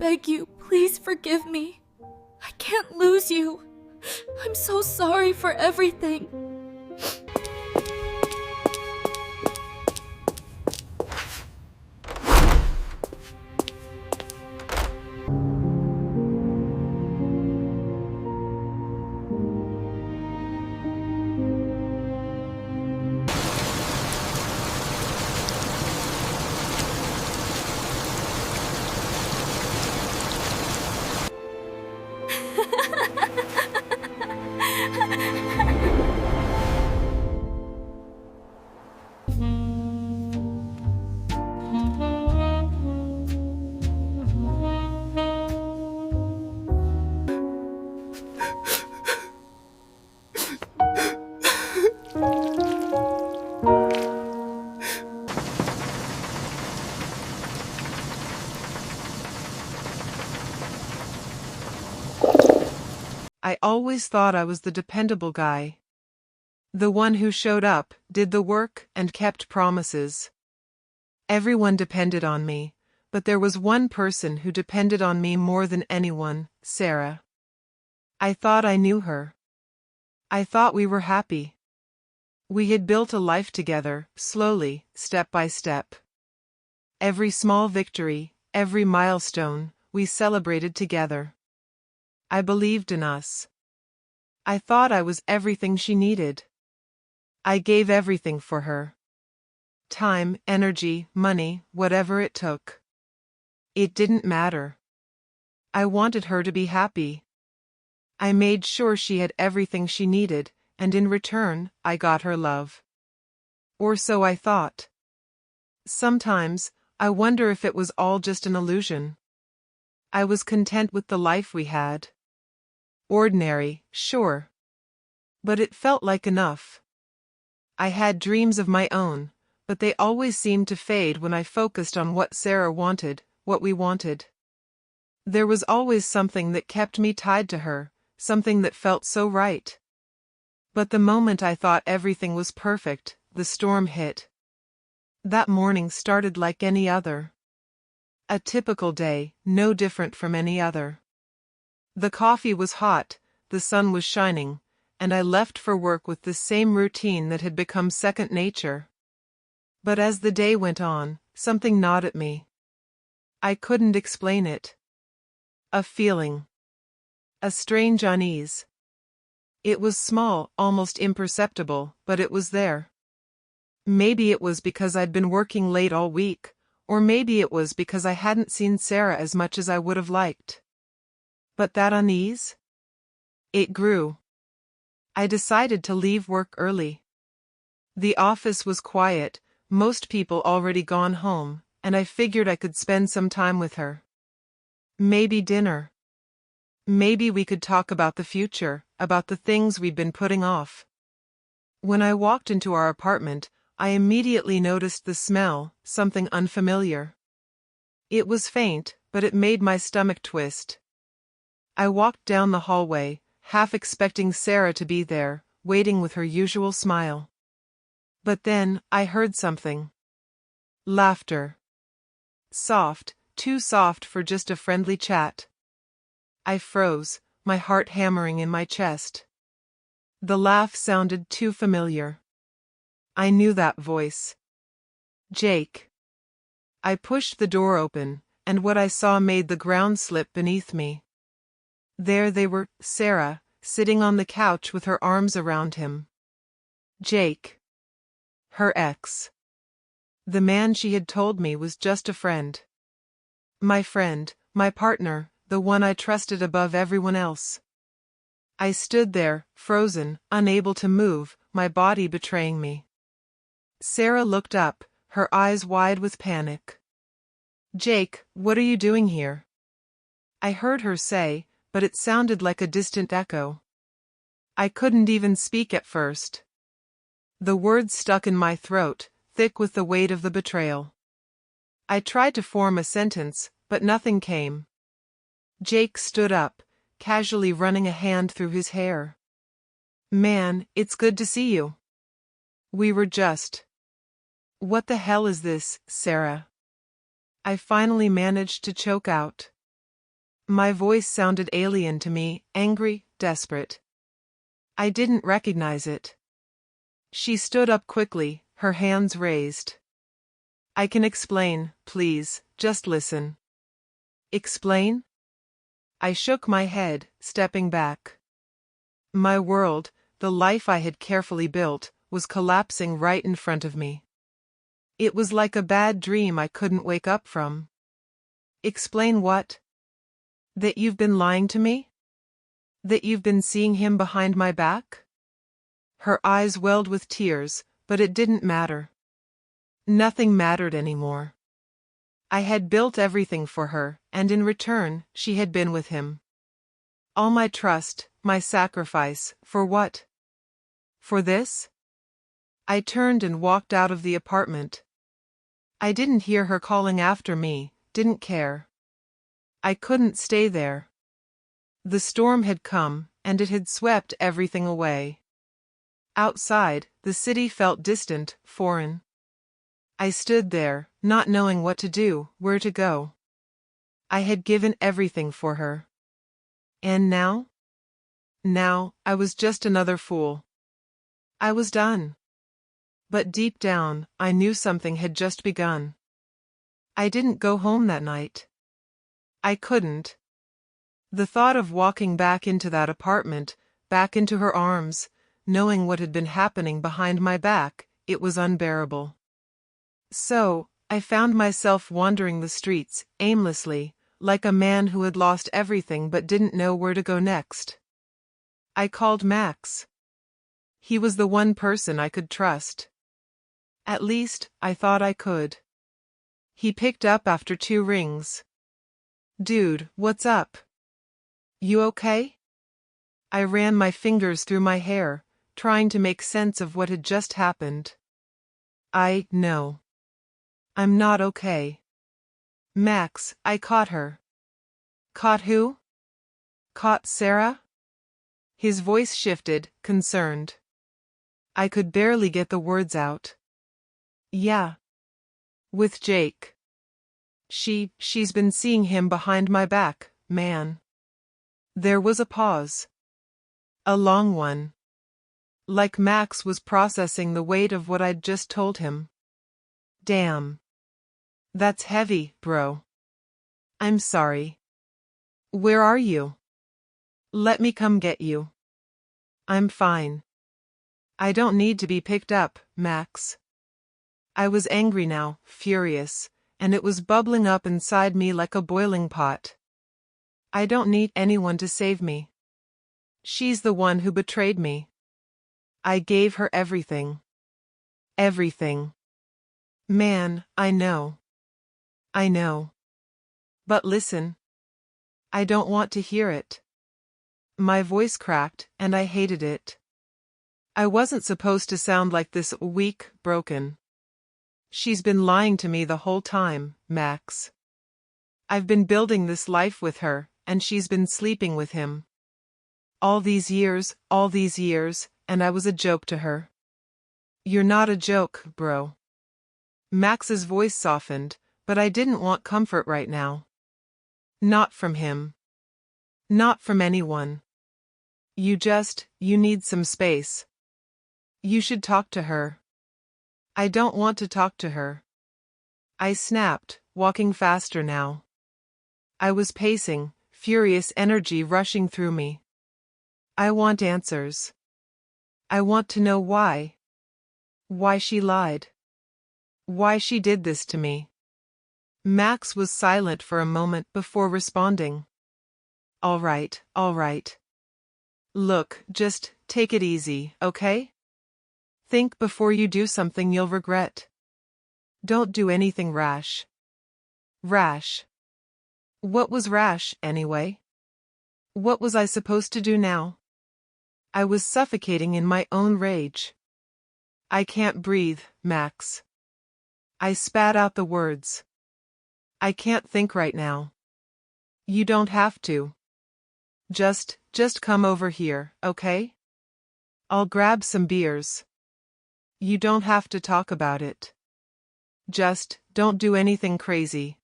beg you, please forgive me. I can't lose you. I'm so sorry for everything. I always thought I was the dependable guy. The one who showed up, did the work, and kept promises. Everyone depended on me, but there was one person who depended on me more than anyone, Sarah. I thought I knew her. I thought we were happy. We had built a life together, slowly, step by step. Every small victory, every milestone, we celebrated together. I believed in us. I thought I was everything she needed. I gave everything for her. Time, energy, money, whatever it took. It didn't matter. I wanted her to be happy. I made sure she had everything she needed, and in return, I got her love. Or so I thought. Sometimes, I wonder if it was all just an illusion. I was content with the life we had. Ordinary, sure. But it felt like enough. I had dreams of my own, but they always seemed to fade when I focused on what Sarah wanted, what we wanted. There was always something that kept me tied to her, something that felt so right. But the moment I thought everything was perfect, the storm hit. That morning started like any other. A typical day, no different from any other. The coffee was hot, the sun was shining, and I left for work with the same routine that had become second nature. But as the day went on, something gnawed at me. I couldn't explain it. A feeling. A strange unease. It was small, almost imperceptible, but it was there. Maybe it was because I'd been working late all week, or maybe it was because I hadn't seen Sarah as much as I would have liked. But that unease? It grew. I decided to leave work early. The office was quiet, most people already gone home, and I figured I could spend some time with her. Maybe dinner. Maybe we could talk about the future, about the things we'd been putting off. When I walked into our apartment, I immediately noticed the smell, something unfamiliar. It was faint, but it made my stomach twist. I walked down the hallway, half expecting Sarah to be there, waiting with her usual smile. But then, I heard something. Laughter. Soft, too soft for just a friendly chat. I froze, my heart hammering in my chest. The laugh sounded too familiar. I knew that voice. Jake. I pushed the door open, and what I saw made the ground slip beneath me. There they were, Sarah, sitting on the couch with her arms around him. Jake. Her ex. The man she had told me was just a friend. My friend, my partner, the one I trusted above everyone else. I stood there, frozen, unable to move, my body betraying me. Sarah looked up, her eyes wide with panic. Jake, what are you doing here? I heard her say, but it sounded like a distant echo. I couldn't even speak at first. The words stuck in my throat, thick with the weight of the betrayal. I tried to form a sentence, but nothing came. Jake stood up, casually running a hand through his hair. Man, it's good to see you. We were just. What the hell is this, Sarah? I finally managed to choke out. My voice sounded alien to me, angry, desperate. I didn't recognize it. She stood up quickly, her hands raised. I can explain, please, just listen. Explain? I shook my head, stepping back. My world, the life I had carefully built, was collapsing right in front of me. It was like a bad dream I couldn't wake up from. Explain what? That you've been lying to me? That you've been seeing him behind my back? Her eyes welled with tears, but it didn't matter. Nothing mattered anymore. I had built everything for her, and in return, she had been with him. All my trust, my sacrifice, for what? For this? I turned and walked out of the apartment. I didn't hear her calling after me, didn't care. I couldn't stay there. The storm had come, and it had swept everything away. Outside, the city felt distant, foreign. I stood there, not knowing what to do, where to go. I had given everything for her. And now? Now, I was just another fool. I was done. But deep down, I knew something had just begun. I didn't go home that night. I couldn't. The thought of walking back into that apartment, back into her arms, knowing what had been happening behind my back, it was unbearable. So, I found myself wandering the streets, aimlessly, like a man who had lost everything but didn't know where to go next. I called Max. He was the one person I could trust. At least, I thought I could. He picked up after 2 rings. Dude, what's up? You okay? I ran my fingers through my hair, trying to make sense of what had just happened. No. I'm not okay. Max, I caught her. Caught who? Caught Sarah? His voice shifted, concerned. I could barely get the words out. Yeah. With Jake. She's been seeing him behind my back, man. There was a pause. A long one. Like Max was processing the weight of what I'd just told him. Damn. That's heavy, bro. I'm sorry. Where are you? Let me come get you. I'm fine. I don't need to be picked up, Max. I was angry now, furious, and it was bubbling up inside me like a boiling pot. I don't need anyone to save me. She's the one who betrayed me. I gave her everything. Everything. Man, I know. I know. But listen. I don't want to hear it. My voice cracked, and I hated it. I wasn't supposed to sound like this, weak, broken. She's been lying to me the whole time, Max. I've been building this life with her, and she's been sleeping with him. All these years, and I was a joke to her. You're not a joke, bro. Max's voice softened, but I didn't want comfort right now. Not from him. Not from anyone. You need some space. You should talk to her. I don't want to talk to her. I snapped, walking faster now. I was pacing, furious energy rushing through me. I want answers. I want to know why. Why she lied. Why she did this to me. Max was silent for a moment before responding. All right. Look, just take it easy, okay? Think before you do something you'll regret. Don't do anything rash. Rash. What was rash, anyway? What was I supposed to do now? I was suffocating in my own rage. I can't breathe, Max. I spat out the words. I can't think right now. You don't have to. Just come over here, okay? I'll grab some beers. You don't have to talk about it. Just don't do anything crazy.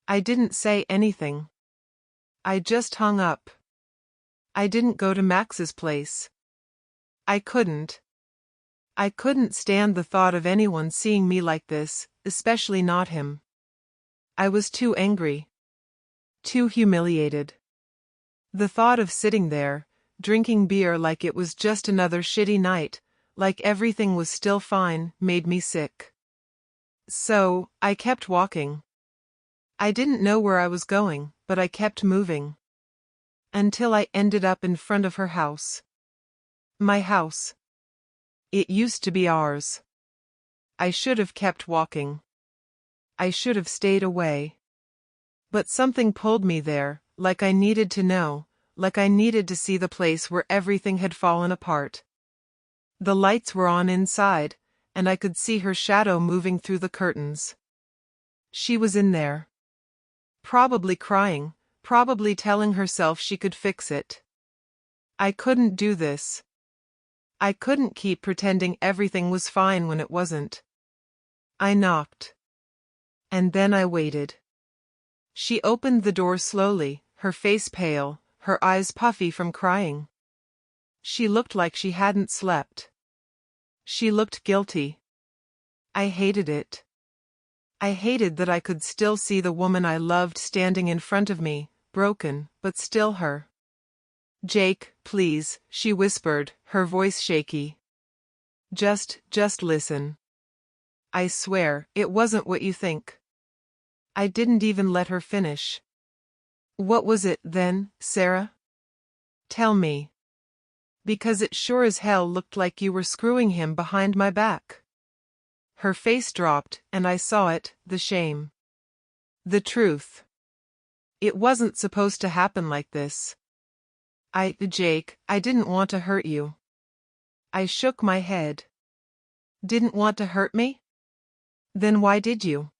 I didn't say anything. I just hung up. I didn't go to Max's place. I couldn't. I couldn't stand the thought of anyone seeing me like this, especially not him. I was too angry. Too humiliated. The thought of sitting there, drinking beer like it was just another shitty night, like everything was still fine, made me sick. So, I kept walking. I didn't know where I was going, but I kept moving. Until I ended up in front of her house. My house. It used to be ours. I should have kept walking. I should have stayed away. But something pulled me there, like I needed to know, like I needed to see the place where everything had fallen apart. The lights were on inside, and I could see her shadow moving through the curtains. She was in there. Probably crying, probably telling herself she could fix it. I couldn't do this. I couldn't keep pretending everything was fine when it wasn't. I knocked. And then I waited. She opened the door slowly, her face pale, her eyes puffy from crying. She looked like she hadn't slept. She looked guilty. I hated it. I hated that I could still see the woman I loved standing in front of me, broken, but still her. "Jake, please," she whispered, her voice shaky. Just listen. I swear, it wasn't what you think." I didn't even let her finish. "What was it, then, Sarah? Tell me. Because it sure as hell looked like you were screwing him behind my back." Her face dropped, and I saw it, the shame. The truth. It wasn't supposed to happen like this. Jake, I didn't want to hurt you. I shook my head. Didn't want to hurt me? Then why did you?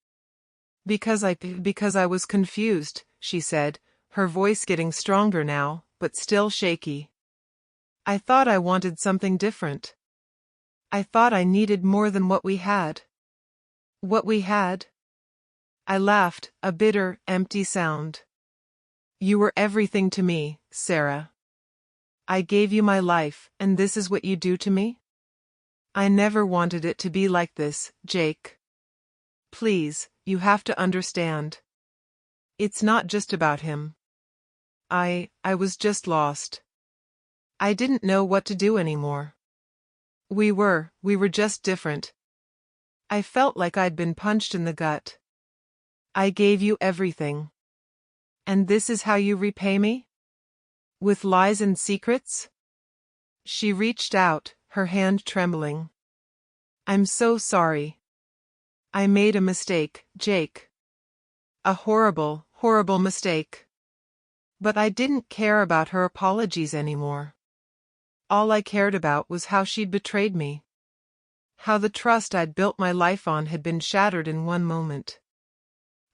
Because I was confused, she said, her voice getting stronger now, but still shaky. I thought I wanted something different. I thought I needed more than what we had. What we had? I laughed, a bitter, empty sound. You were everything to me, Sarah. I gave you my life, and this is what you do to me? I never wanted it to be like this, Jake. Please, you have to understand. It's not just about him. I was just lost. I didn't know what to do anymore. We were just different. I felt like I'd been punched in the gut. I gave you everything. And this is how you repay me? With lies and secrets? She reached out, her hand trembling. I'm so sorry. I made a mistake, Jake. A horrible, horrible mistake. But I didn't care about her apologies anymore. All I cared about was how she'd betrayed me. How the trust I'd built my life on had been shattered in one moment.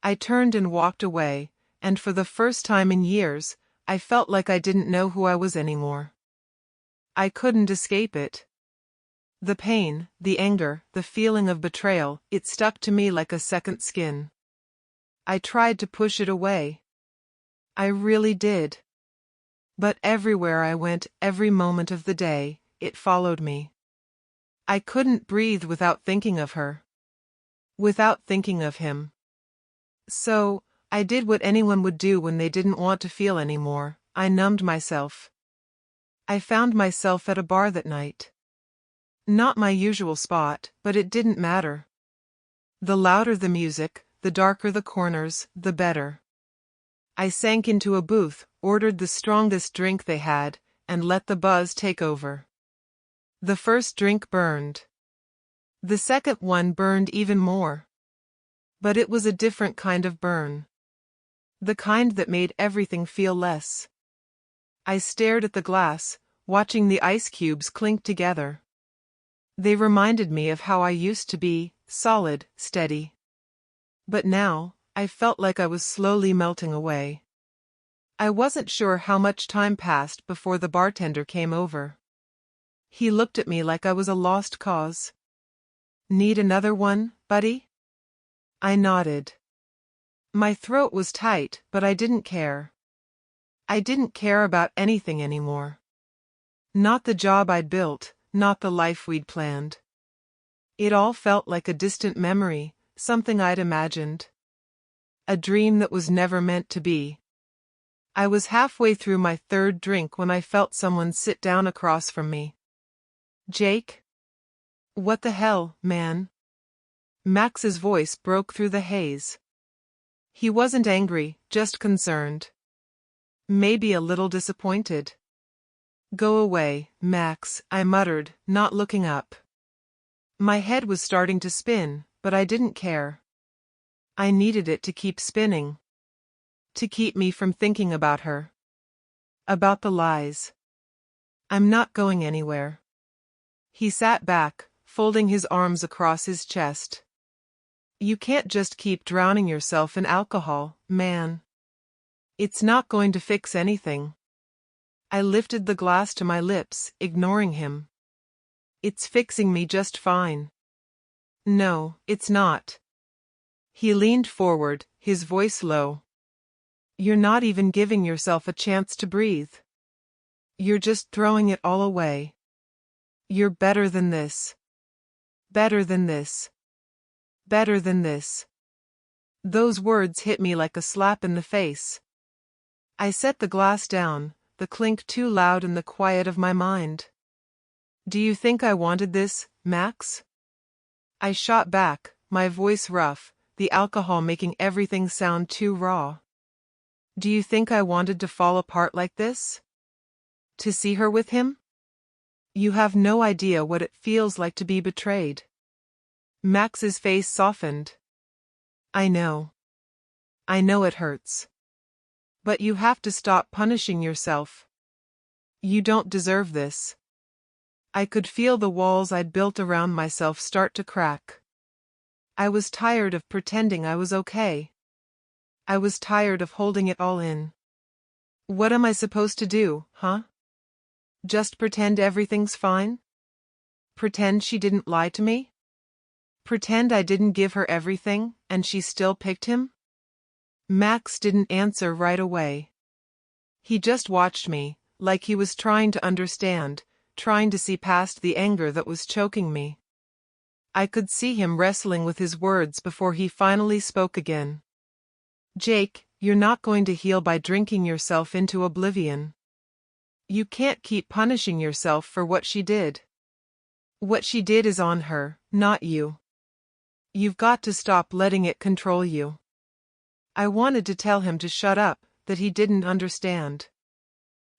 I turned and walked away, and for the first time in years, I felt like I didn't know who I was anymore. I couldn't escape it. The pain, the anger, the feeling of betrayal, it stuck to me like a second skin. I tried to push it away. I really did. But everywhere I went, every moment of the day, it followed me. I couldn't breathe without thinking of her. Without thinking of him. So, I did what anyone would do when they didn't want to feel anymore. I numbed myself. I found myself at a bar that night. Not my usual spot, but it didn't matter. The louder the music, the darker the corners, the better. I sank into a booth, ordered the strongest drink they had, and let the buzz take over. The first drink burned. The second one burned even more. But it was a different kind of burn. The kind that made everything feel less. I stared at the glass, watching the ice cubes clink together. They reminded me of how I used to be, solid, steady. But now, I felt like I was slowly melting away. I wasn't sure how much time passed before the bartender came over. He looked at me like I was a lost cause. Need another one, buddy? I nodded. My throat was tight, but I didn't care. I didn't care about anything anymore. Not the job I'd built, not the life we'd planned. It all felt like a distant memory, something I'd imagined. A dream that was never meant to be. I was halfway through my third drink when I felt someone sit down across from me. Jake? What the hell, man? Max's voice broke through the haze. He wasn't angry, just concerned. Maybe a little disappointed. Go away, Max, I muttered, not looking up. My head was starting to spin, but I didn't care. I needed it to keep spinning. To keep me from thinking about her. About the lies. I'm not going anywhere. He sat back, folding his arms across his chest. You can't just keep drowning yourself in alcohol, man. It's not going to fix anything. I lifted the glass to my lips, ignoring him. It's fixing me just fine. No, it's not. He leaned forward, his voice low. You're not even giving yourself a chance to breathe. You're just throwing it all away. You're better than this. Better than this. Better than this. Those words hit me like a slap in the face. I set the glass down, the clink too loud in the quiet of my mind. Do you think I wanted this, Max? I shot back, my voice rough, the alcohol making everything sound too raw. Do you think I wanted to fall apart like this? To see her with him? You have no idea what it feels like to be betrayed. Max's face softened. I know. I know it hurts. But you have to stop punishing yourself. You don't deserve this. I could feel the walls I'd built around myself start to crack. I was tired of pretending I was okay. I was tired of holding it all in. What am I supposed to do, huh? Just pretend everything's fine? Pretend she didn't lie to me? Pretend I didn't give her everything, and she still picked him? Max didn't answer right away. He just watched me, like he was trying to understand, trying to see past the anger that was choking me. I could see him wrestling with his words before he finally spoke again. Jake, you're not going to heal by drinking yourself into oblivion. You can't keep punishing yourself for what she did. What she did is on her, not you. You've got to stop letting it control you. I wanted to tell him to shut up, that he didn't understand.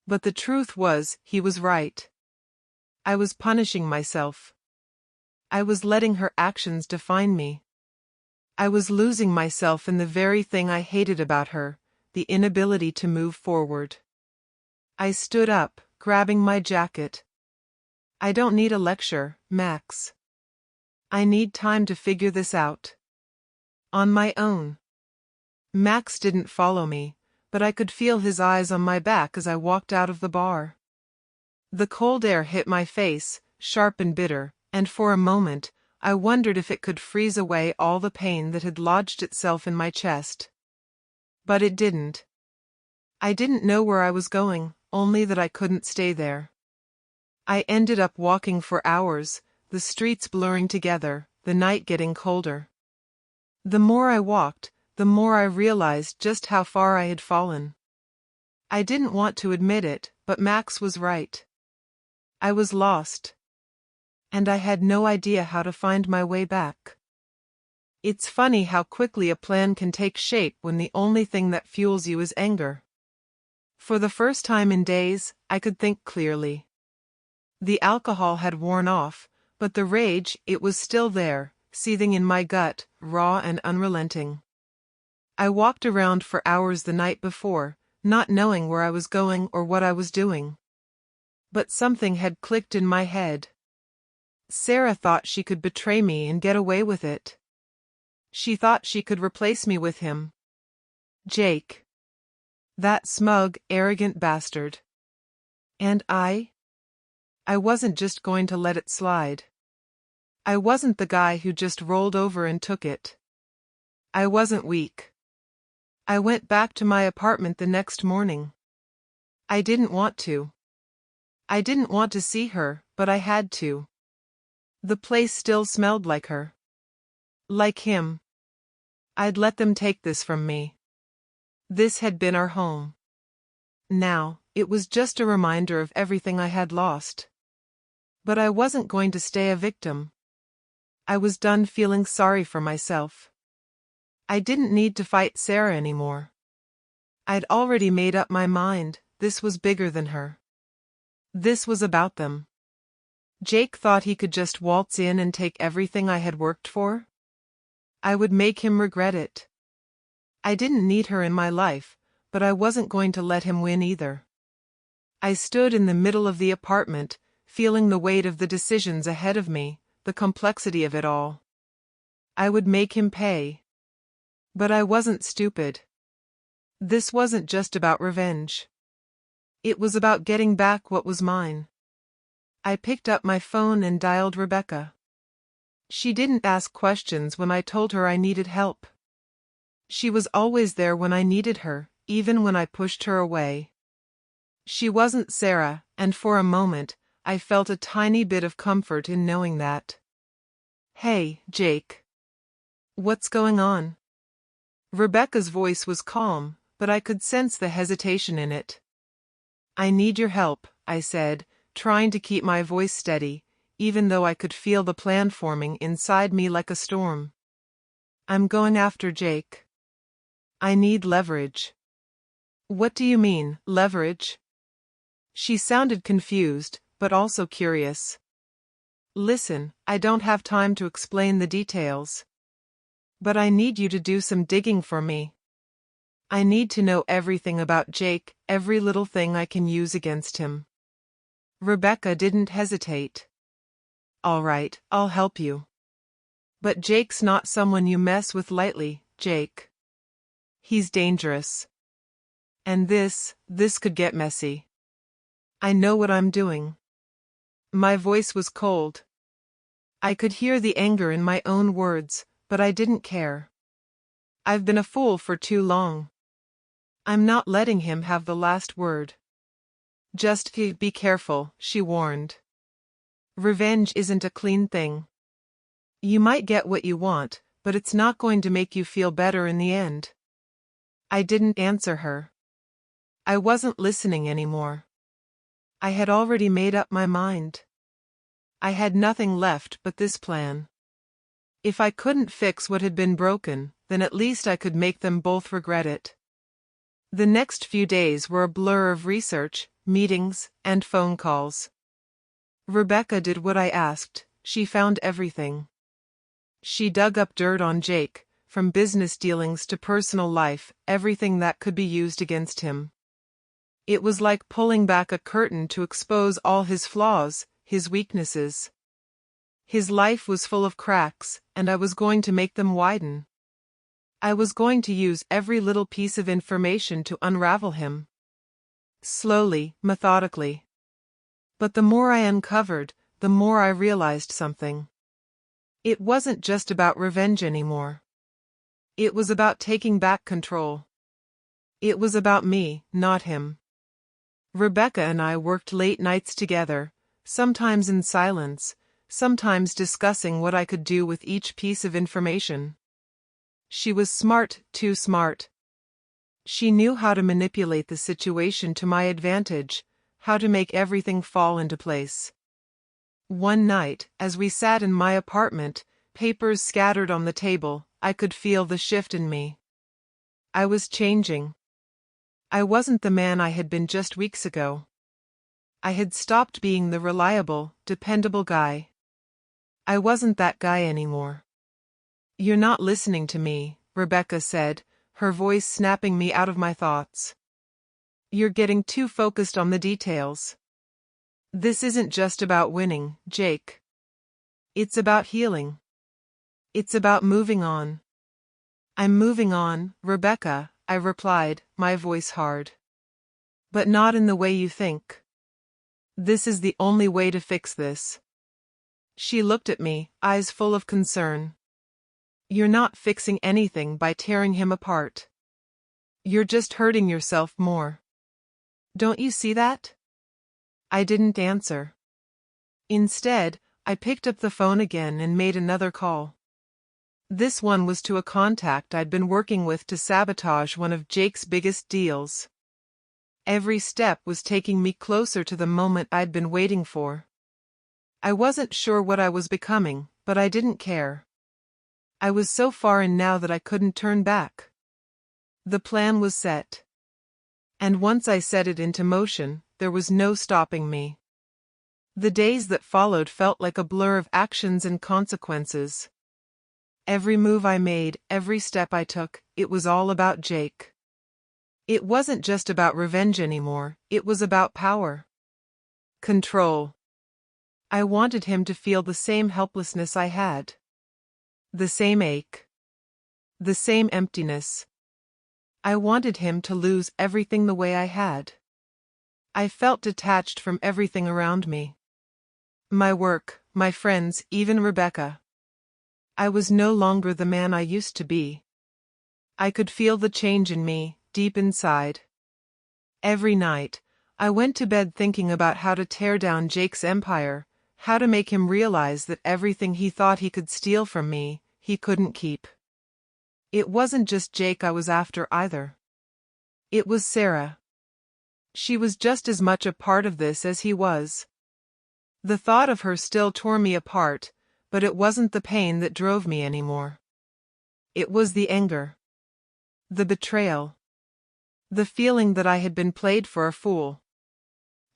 But the truth was, he was right. I was punishing myself. I was letting her actions define me. I was losing myself in the very thing I hated about her, the inability to move forward. I stood up, grabbing my jacket. I don't need a lecture, Max. I need time to figure this out. On my own. Max didn't follow me, but I could feel his eyes on my back as I walked out of the bar. The cold air hit my face, sharp and bitter, and for a moment, I wondered if it could freeze away all the pain that had lodged itself in my chest. But it didn't. I didn't know where I was going, only that I couldn't stay there. I ended up walking for hours, the streets blurring together, the night getting colder. The more I walked, the more I realized just how far I had fallen. I didn't want to admit it, but Max was right. I was lost. And I had no idea how to find my way back. It's funny how quickly a plan can take shape when the only thing that fuels you is anger. For the first time in days, I could think clearly. The alcohol had worn off, but the rage, it was still there, seething in my gut, raw and unrelenting. I walked around for hours the night before, not knowing where I was going or what I was doing. But something had clicked in my head. Sarah thought she could betray me and get away with it. She thought she could replace me with him. Jake. That smug, arrogant bastard. And I wasn't just going to let it slide. I wasn't the guy who just rolled over and took it. I wasn't weak. I went back to my apartment the next morning. I didn't want to. I didn't want to see her, but I had to. The place still smelled like her. Like him. I'd let them take this from me. This had been our home. Now, it was just a reminder of everything I had lost. But I wasn't going to stay a victim. I was done feeling sorry for myself. I didn't need to fight Sarah anymore. I'd already made up my mind, this was bigger than her. This was about them. Jake thought he could just waltz in and take everything I had worked for? I would make him regret it. I didn't need her in my life, but I wasn't going to let him win either. I stood in the middle of the apartment, feeling the weight of the decisions ahead of me, the complexity of it all. I would make him pay. But I wasn't stupid. This wasn't just about revenge. It was about getting back what was mine. I picked up my phone and dialed Rebecca. She didn't ask questions when I told her I needed help. She was always there when I needed her, even when I pushed her away. She wasn't Sarah, and for a moment, I felt a tiny bit of comfort in knowing that. Hey, Jake. What's going on? Rebecca's voice was calm, but I could sense the hesitation in it. I need your help, I said, trying to keep my voice steady, even though I could feel the plan forming inside me like a storm. I'm going after Jake. I need leverage. What do you mean, leverage? She sounded confused, but also curious. Listen, I don't have time to explain the details. But I need you to do some digging for me. I need to know everything about Jake, every little thing I can use against him. Rebecca didn't hesitate. All right, I'll help you. But Jake's not someone you mess with lightly, Jake. He's dangerous. And this could get messy. I know what I'm doing. My voice was cold. I could hear the anger in my own words, but I didn't care. I've been a fool for too long. I'm not letting him have the last word. Just be careful, she warned. Revenge isn't a clean thing. You might get what you want, but it's not going to make you feel better in the end. I didn't answer her. I wasn't listening anymore. I had already made up my mind. I had nothing left but this plan. If I couldn't fix what had been broken, then at least I could make them both regret it. The next few days were a blur of research, meetings, and phone calls. Rebecca did what I asked, she found everything. She dug up dirt on Jake, from business dealings to personal life, everything that could be used against him. It was like pulling back a curtain to expose all his flaws, his weaknesses. His life was full of cracks, and I was going to make them widen. I was going to use every little piece of information to unravel him. Slowly, methodically. But the more I uncovered, the more I realized something. It wasn't just about revenge anymore. It was about taking back control. It was about me, not him. Rebecca and I worked late nights together, sometimes in silence, sometimes discussing what I could do with each piece of information. She was smart, too smart. She knew how to manipulate the situation to my advantage, how to make everything fall into place. One night, as we sat in my apartment, papers scattered on the table, I could feel the shift in me. I was changing. I wasn't the man I had been just weeks ago. I had stopped being the reliable, dependable guy. I wasn't that guy anymore. You're not listening to me, Rebecca said, her voice snapping me out of my thoughts. You're getting too focused on the details. This isn't just about winning, Jake. It's about healing. It's about moving on. I'm moving on, Rebecca, I replied, my voice hard. But not in the way you think. This is the only way to fix this. She looked at me, eyes full of concern. You're not fixing anything by tearing him apart. You're just hurting yourself more. Don't you see that? I didn't answer. Instead, I picked up the phone again and made another call. This one was to a contact I'd been working with to sabotage one of Jake's biggest deals. Every step was taking me closer to the moment I'd been waiting for. I wasn't sure what I was becoming, but I didn't care. I was so far in now that I couldn't turn back. The plan was set. And once I set it into motion, there was no stopping me. The days that followed felt like a blur of actions and consequences. Every move I made, every step I took, it was all about Jake. It wasn't just about revenge anymore, it was about power. Control. I wanted him to feel the same helplessness I had. The same ache. The same emptiness. I wanted him to lose everything the way I had. I felt detached from everything around me. My work, my friends, even Rebecca. I was no longer the man I used to be. I could feel the change in me, deep inside. Every night, I went to bed thinking about how to tear down Jake's empire, how to make him realize that everything he thought he could steal from me, he couldn't keep. It wasn't just Jake I was after either. It was Sarah. She was just as much a part of this as he was. The thought of her still tore me apart, but it wasn't the pain that drove me anymore. It was the anger. The betrayal. The feeling that I had been played for a fool.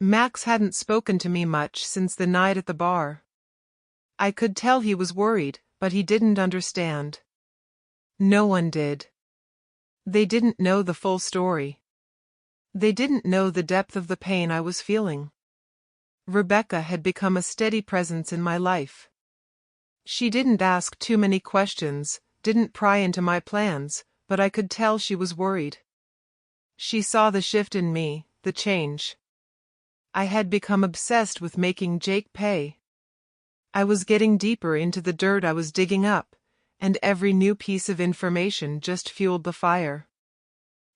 Max hadn't spoken to me much since the night at the bar. I could tell he was worried, but he didn't understand. No one did. They didn't know the full story. They didn't know the depth of the pain I was feeling. Rebecca had become a steady presence in my life. She didn't ask too many questions, didn't pry into my plans, but I could tell she was worried. She saw the shift in me, the change. I had become obsessed with making Jake pay. I was getting deeper into the dirt I was digging up, and every new piece of information just fueled the fire.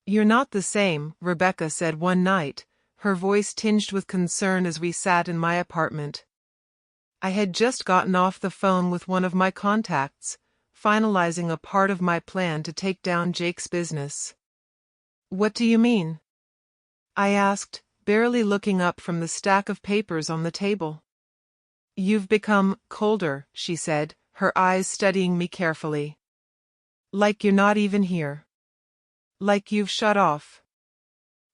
"You're not the same," Rebecca said one night, her voice tinged with concern as we sat in my apartment. I had just gotten off the phone with one of my contacts, finalizing a part of my plan to take down Jake's business. "What do you mean?" I asked, barely looking up from the stack of papers on the table. "You've become colder," she said, her eyes studying me carefully. "Like you're not even here. Like you've shut off."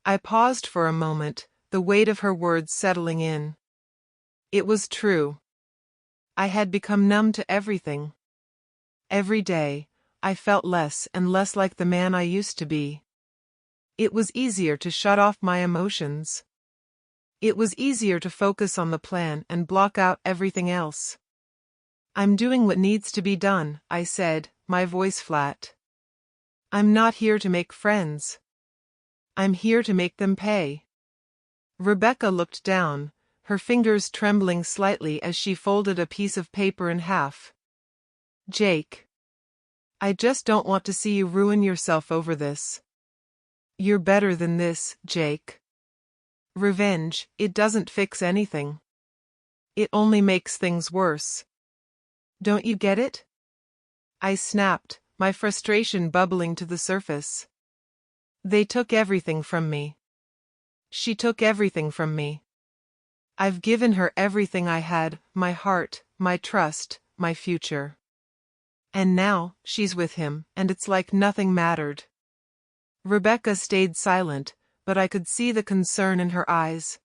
I paused for a moment, the weight of her words settling in. It was true. I had become numb to everything. Every day, I felt less and less like the man I used to be. It was easier to shut off my emotions. It was easier to focus on the plan and block out everything else. "I'm doing what needs to be done," I said, my voice flat. "I'm not here to make friends. I'm here to make them pay." Rebecca looked down, her fingers trembling slightly as she folded a piece of paper in half. "Jake. I just don't want to see you ruin yourself over this. You're better than this, Jake. Revenge, it doesn't fix anything. It only makes things worse. Don't you get it?" I snapped, my frustration bubbling to the surface. "They took everything from me. She took everything from me. I've given her everything I had, my heart, my trust, my future. And now, she's with him, and it's like nothing mattered." Rebecca stayed silent, but I could see the concern in her eyes.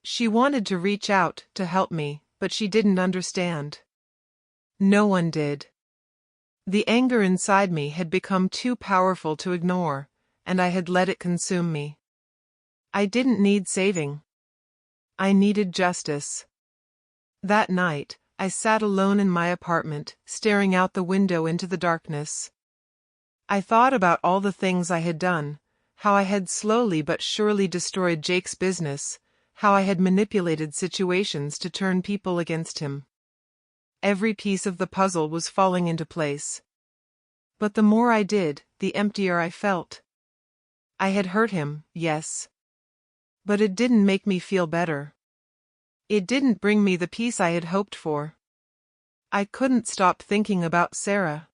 She wanted to reach out, to help me, but she didn't understand. No one did. The anger inside me had become too powerful to ignore, and I had let it consume me. I didn't need saving. I needed justice. That night, I sat alone in my apartment, staring out the window into the darkness. I thought about all the things I had done, how I had slowly but surely destroyed Jake's business, how I had manipulated situations to turn people against him. Every piece of the puzzle was falling into place. But the more I did, the emptier I felt. I had hurt him, yes. But it didn't make me feel better. It didn't bring me the peace I had hoped for. I couldn't stop thinking about Sarah.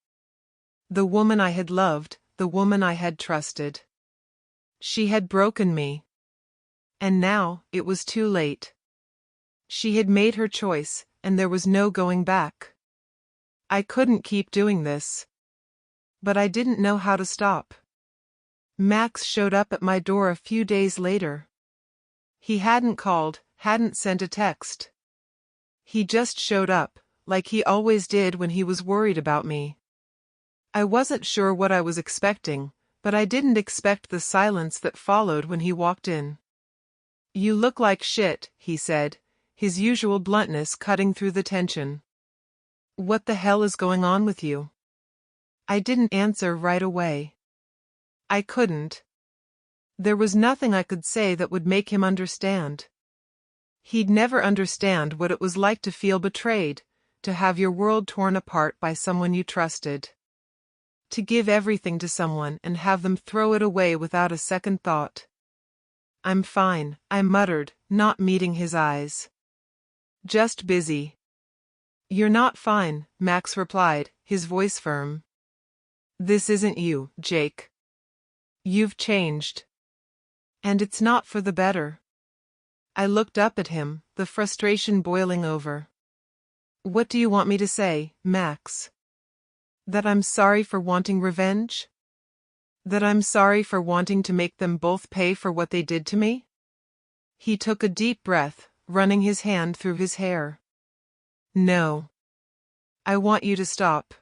The woman I had loved, the woman I had trusted. She had broken me. And now, it was too late. She had made her choice, and there was no going back. I couldn't keep doing this. But I didn't know how to stop. Max showed up at my door a few days later. He hadn't called, hadn't sent a text. He just showed up, like he always did when he was worried about me. I wasn't sure what I was expecting, but I didn't expect the silence that followed when he walked in. "You look like shit," he said, his usual bluntness cutting through the tension. "What the hell is going on with you?" I didn't answer right away. I couldn't. There was nothing I could say that would make him understand. He'd never understand what it was like to feel betrayed, to have your world torn apart by someone you trusted. To give everything to someone and have them throw it away without a second thought. "I'm fine," I muttered, not meeting his eyes. "Just busy." "You're not fine," Max replied, his voice firm. "This isn't you, Jake. You've changed. And it's not for the better." I looked up at him, the frustration boiling over. "What do you want me to say, Max? That I'm sorry for wanting revenge? That I'm sorry for wanting to make them both pay for what they did to me?" He took a deep breath, running his hand through his hair. "No. I want you to stop.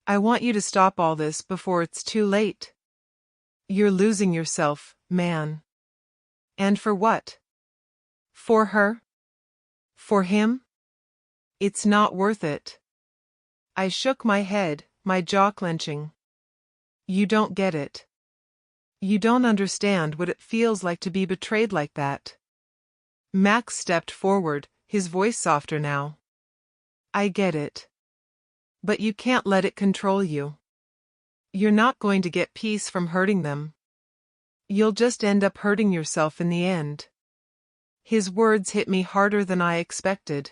I want you to stop all this before it's too late. You're losing yourself, man. And for what? For her? For him? It's not worth it." I shook my head, my jaw clenching. "You don't get it. You don't understand what it feels like to be betrayed like that." Max stepped forward, his voice softer now. "I get it. But you can't let it control you. You're not going to get peace from hurting them. You'll just end up hurting yourself in the end." His words hit me harder than I expected.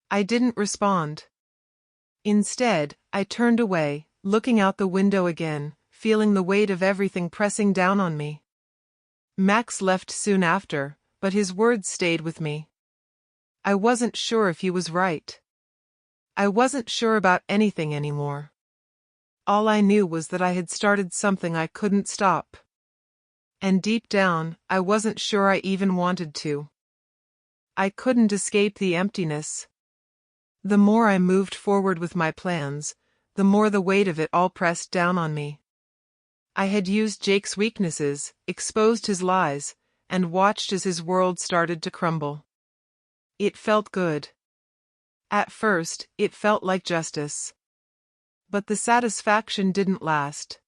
I didn't respond. Instead, I turned away, looking out the window again, feeling the weight of everything pressing down on me. Max left soon after, but his words stayed with me. I wasn't sure if he was right. I wasn't sure about anything anymore. All I knew was that I had started something I couldn't stop. And deep down, I wasn't sure I even wanted to. I couldn't escape the emptiness. The more I moved forward with my plans, the more the weight of it all pressed down on me. I had used Jake's weaknesses, exposed his lies, and watched as his world started to crumble. It felt good. At first, it felt like justice. But the satisfaction didn't last.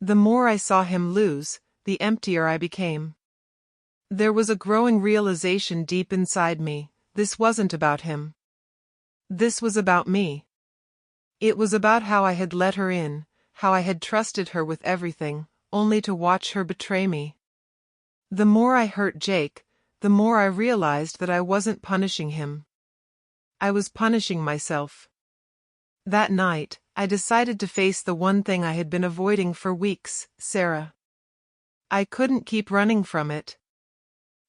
The more I saw him lose, the emptier I became. There was a growing realization deep inside me: this wasn't about him. This was about me. It was about how I had let her in, how I had trusted her with everything, only to watch her betray me. The more I hurt Jake, the more I realized that I wasn't punishing him. I was punishing myself. That night, I decided to face the one thing I had been avoiding for weeks: Sarah. I couldn't keep running from it.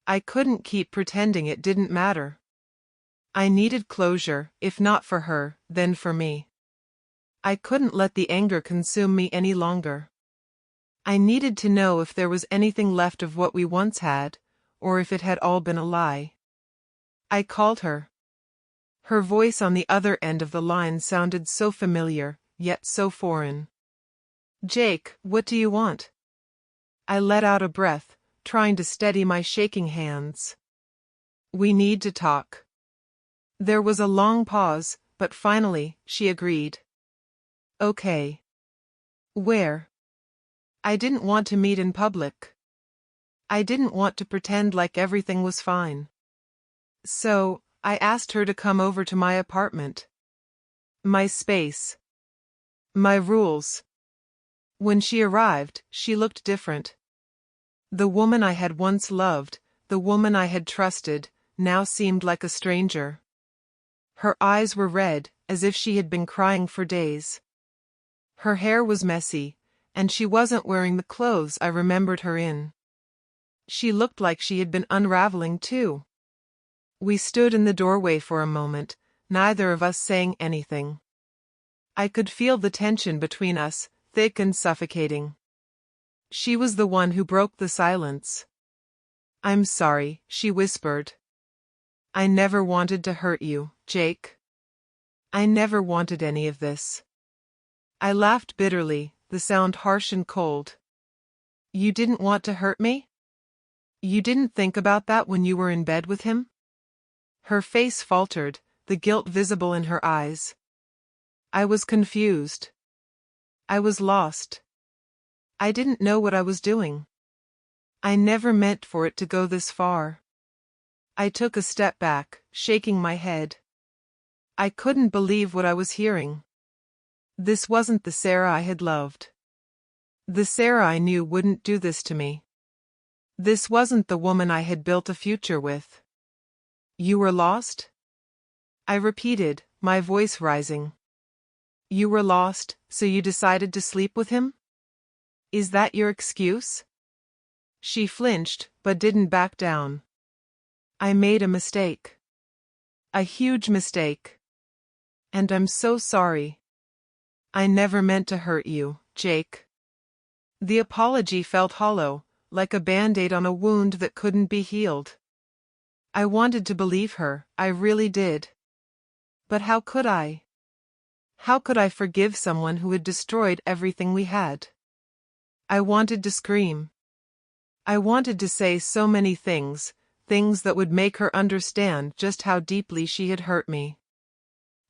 I couldn't keep pretending it didn't matter. I needed closure, if not for her, then for me. I couldn't let the anger consume me any longer. I needed to know if there was anything left of what we once had, or if it had all been a lie. I called her. Her voice on the other end of the line sounded so familiar, yet so foreign. "Jake, what do you want?" I let out a breath, trying to steady my shaking hands. "We need to talk." There was a long pause, but finally, she agreed. "Okay. Where?" I didn't want to meet in public. I didn't want to pretend like everything was fine. So, I asked her to come over to my apartment. My space. My rules. When she arrived, she looked different. The woman I had once loved, the woman I had trusted, now seemed like a stranger. Her eyes were red, as if she had been crying for days. Her hair was messy, and she wasn't wearing the clothes I remembered her in. She looked like she had been unraveling too. We stood in the doorway for a moment, neither of us saying anything. I could feel the tension between us, thick and suffocating. She was the one who broke the silence. "I'm sorry," she whispered. "I never wanted to hurt you, Jake. I never wanted any of this." I laughed bitterly, the sound harsh and cold. "You didn't want to hurt me? You didn't think about that when you were in bed with him?" Her face faltered, the guilt visible in her eyes. I was confused. I was lost. I didn't know what I was doing. I never meant for it to go this far. I took a step back, shaking my head. I couldn't believe what I was hearing. This wasn't the Sarah I had loved. The Sarah I knew wouldn't do this to me. This wasn't the woman I had built a future with. "You were lost?" I repeated, my voice rising. "You were lost, so you decided to sleep with him? Is that your excuse?" She flinched, but didn't back down. "I made a mistake. A huge mistake. And I'm so sorry. I never meant to hurt you, Jake." The apology felt hollow, like a band-aid on a wound that couldn't be healed. I wanted to believe her, I really did. But how could I? How could I forgive someone who had destroyed everything we had? I wanted to scream. I wanted to say so many things, things that would make her understand just how deeply she had hurt me.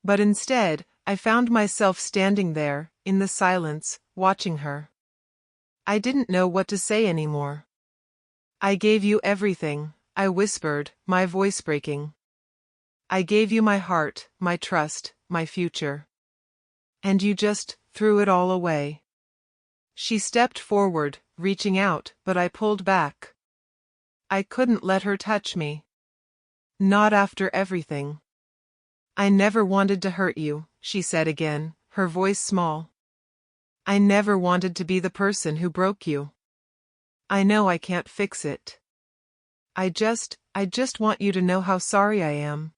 But instead, I found myself standing there, in the silence, watching her. I didn't know what to say anymore. "I gave you everything," I whispered, my voice breaking. "I gave you my heart, my trust, my future. And you just threw it all away." She stepped forward, reaching out, but I pulled back. I couldn't let her touch me. Not after everything. "I never wanted to hurt you," she said again, her voice small. "I never wanted to be the person who broke you. I know I can't fix it. I just want you to know how sorry I am."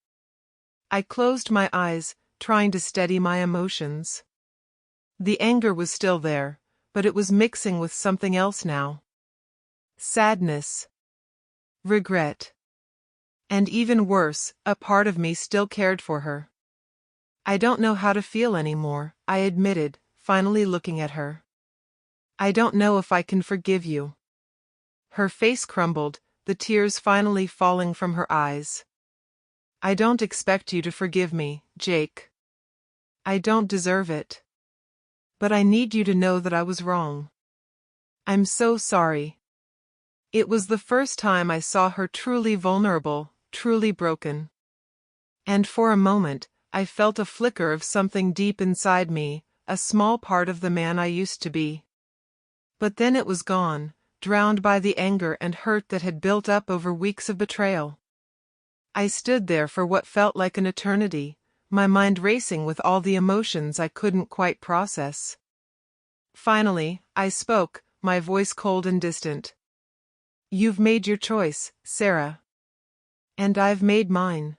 I closed my eyes, trying to steady my emotions. The anger was still there, but it was mixing with something else now. Sadness. Regret. And even worse, a part of me still cared for her. "I don't know how to feel anymore," I admitted, finally looking at her. "I don't know if I can forgive you." Her face crumbled, the tears finally falling from her eyes. "I don't expect you to forgive me, Jake. I don't deserve it. But I need you to know that I was wrong. I'm so sorry." It was the first time I saw her truly vulnerable, truly broken. And for a moment, I felt a flicker of something deep inside me, a small part of the man I used to be. But then it was gone, drowned by the anger and hurt that had built up over weeks of betrayal. I stood there for what felt like an eternity, my mind racing with all the emotions I couldn't quite process. Finally, I spoke, my voice cold and distant. "You've made your choice, Sarah. And I've made mine."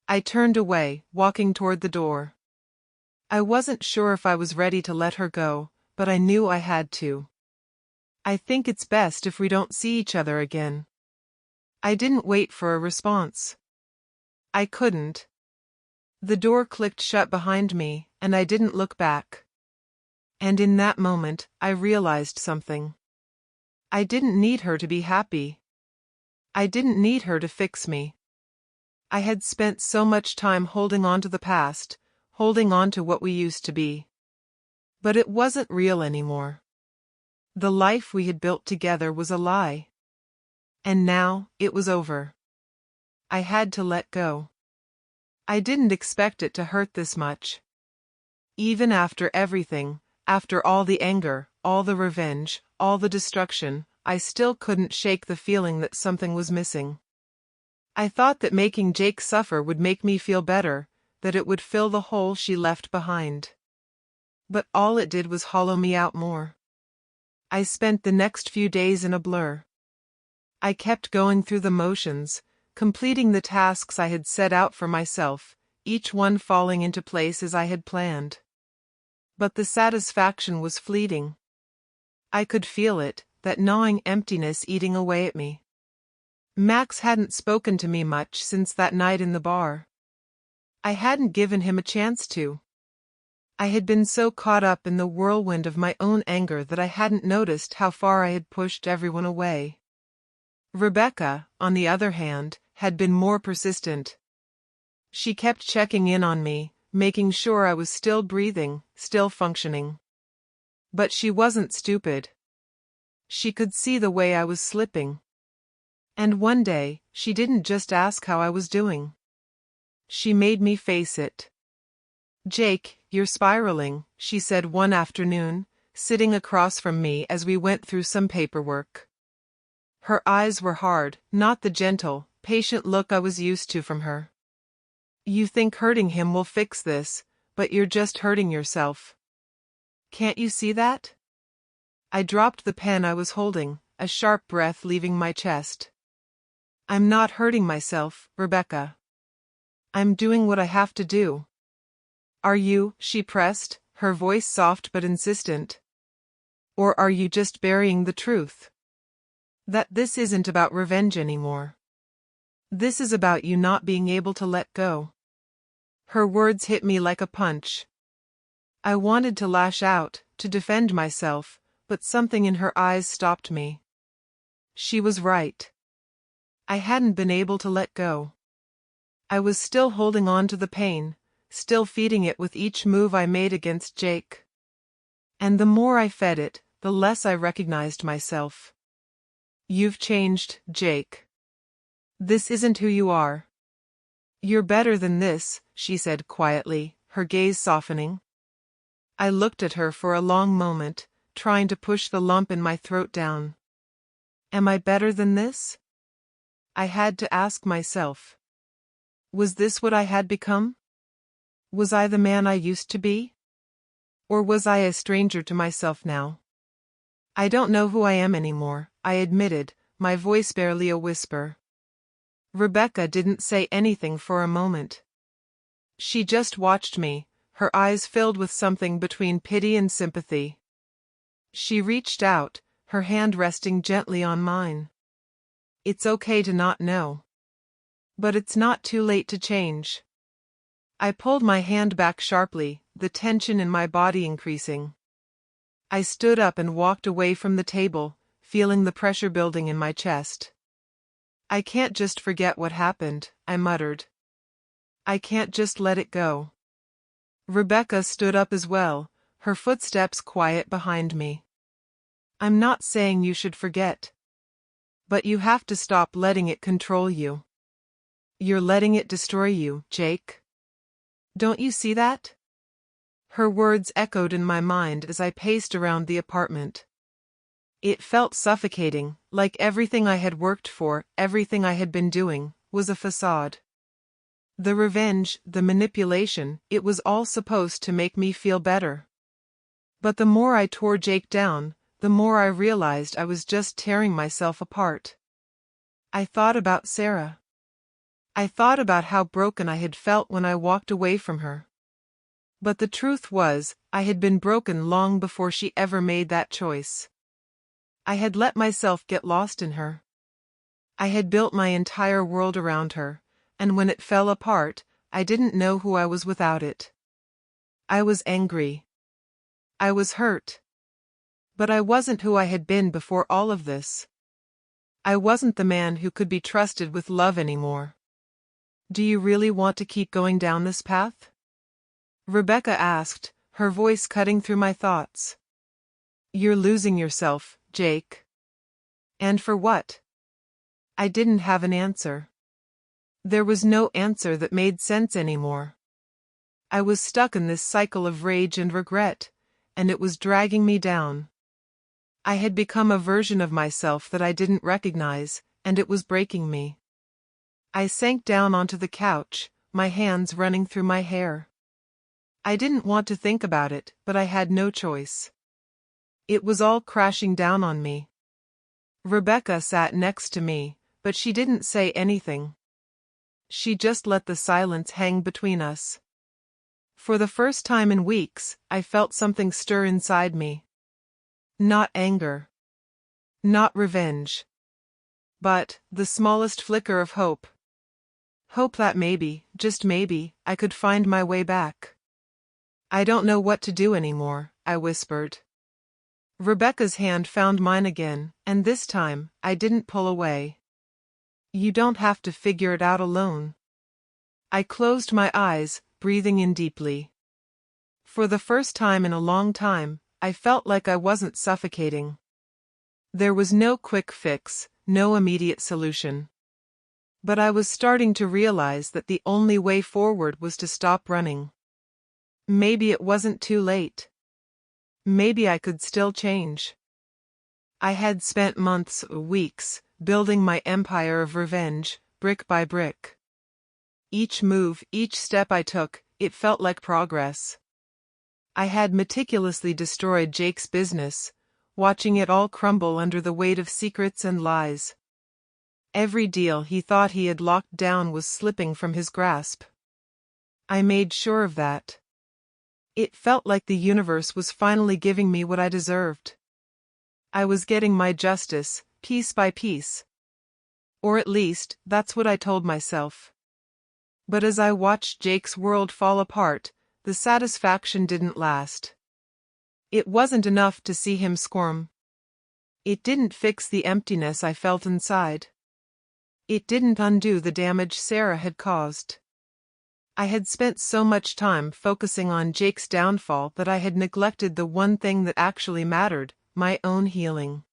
I turned away, walking toward the door. I wasn't sure if I was ready to let her go, but I knew I had to. "I think it's best if we don't see each other again." I didn't wait for a response. I couldn't. The door clicked shut behind me, and I didn't look back. And in that moment, I realized something. I didn't need her to be happy. I didn't need her to fix me. I had spent so much time holding on to the past, holding on to what we used to be. But it wasn't real anymore. The life we had built together was a lie. And now, it was over. I had to let go. I didn't expect it to hurt this much. Even after everything, after all the anger, all the revenge, all the destruction, I still couldn't shake the feeling that something was missing. I thought that making Jake suffer would make me feel better, that it would fill the hole she left behind. But all it did was hollow me out more. I spent the next few days in a blur. I kept going through the motions, completing the tasks I had set out for myself, each one falling into place as I had planned. But the satisfaction was fleeting. I could feel it, that gnawing emptiness eating away at me. Max hadn't spoken to me much since that night in the bar. I hadn't given him a chance to. I had been so caught up in the whirlwind of my own anger that I hadn't noticed how far I had pushed everyone away. Rebecca, on the other hand, had been more persistent. She kept checking in on me, making sure I was still breathing, still functioning. But she wasn't stupid. She could see the way I was slipping. And one day, she didn't just ask how I was doing. She made me face it. "Jake, you're spiraling," she said one afternoon, sitting across from me as we went through some paperwork. Her eyes were hard, not the gentle, patient look I was used to from her. "You think hurting him will fix this, but you're just hurting yourself. Can't you see that?" I dropped the pen I was holding, a sharp breath leaving my chest. "I'm not hurting myself, Rebecca. I'm doing what I have to do." "Are you?" she pressed, her voice soft but insistent. "Or are you just burying the truth? That this isn't about revenge anymore. This is about you not being able to let go." Her words hit me like a punch. I wanted to lash out, to defend myself, but something in her eyes stopped me. She was right. I hadn't been able to let go. I was still holding on to the pain, still feeding it with each move I made against Jake. And the more I fed it, the less I recognized myself. "You've changed, Jake. This isn't who you are. You're better than this," she said quietly, her gaze softening. I looked at her for a long moment, trying to push the lump in my throat down. Am I better than this? I had to ask myself. Was this what I had become? Was I the man I used to be? Or was I a stranger to myself now? "I don't know who I am anymore," I admitted, my voice barely a whisper. Rebecca didn't say anything for a moment. She just watched me, her eyes filled with something between pity and sympathy. She reached out, her hand resting gently on mine. "It's okay to not know. But it's not too late to change." I pulled my hand back sharply, the tension in my body increasing. I stood up and walked away from the table, feeling the pressure building in my chest. "I can't just forget what happened," I muttered. "I can't just let it go." Rebecca stood up as well, her footsteps quiet behind me. "I'm not saying you should forget. But you have to stop letting it control you. You're letting it destroy you, Jake. Don't you see that?" Her words echoed in my mind as I paced around the apartment. It felt suffocating, like everything I had worked for, everything I had been doing, was a facade. The revenge, the manipulation, it was all supposed to make me feel better. But the more I tore Jake down, the more I realized I was just tearing myself apart. I thought about Sarah. I thought about how broken I had felt when I walked away from her. But the truth was, I had been broken long before she ever made that choice. I had let myself get lost in her. I had built my entire world around her, and when it fell apart, I didn't know who I was without it. I was angry. I was hurt. But I wasn't who I had been before all of this. I wasn't the man who could be trusted with love anymore. "Do you really want to keep going down this path?" Rebecca asked, her voice cutting through my thoughts. "You're losing yourself, Jake." "And for what?" I didn't have an answer. There was no answer that made sense anymore. I was stuck in this cycle of rage and regret, and it was dragging me down. I had become a version of myself that I didn't recognize, and it was breaking me. I sank down onto the couch, my hands running through my hair. I didn't want to think about it, but I had no choice. It was all crashing down on me. Rebecca sat next to me, but she didn't say anything. She just let the silence hang between us. For the first time in weeks, I felt something stir inside me. Not anger. Not revenge. But the smallest flicker of hope. Hope that maybe, just maybe, I could find my way back. I don't know what to do anymore, I whispered. Rebecca's hand found mine again, and this time, I didn't pull away. You don't have to figure it out alone. I closed my eyes, breathing in deeply. For the first time in a long time, I felt like I wasn't suffocating. There was no quick fix, no immediate solution. But I was starting to realize that the only way forward was to stop running. Maybe it wasn't too late. Maybe I could still change. I had spent months, weeks, building my empire of revenge, brick by brick. Each move, each step I took, it felt like progress. I had meticulously destroyed Jake's business, watching it all crumble under the weight of secrets and lies. Every deal he thought he had locked down was slipping from his grasp. I made sure of that. It felt like the universe was finally giving me what I deserved. I was getting my justice, piece by piece. Or at least, that's what I told myself. But as I watched Jake's world fall apart, the satisfaction didn't last. It wasn't enough to see him squirm. It didn't fix the emptiness I felt inside. It didn't undo the damage Sarah had caused. I had spent so much time focusing on Jake's downfall that I had neglected the one thing that actually mattered, my own healing.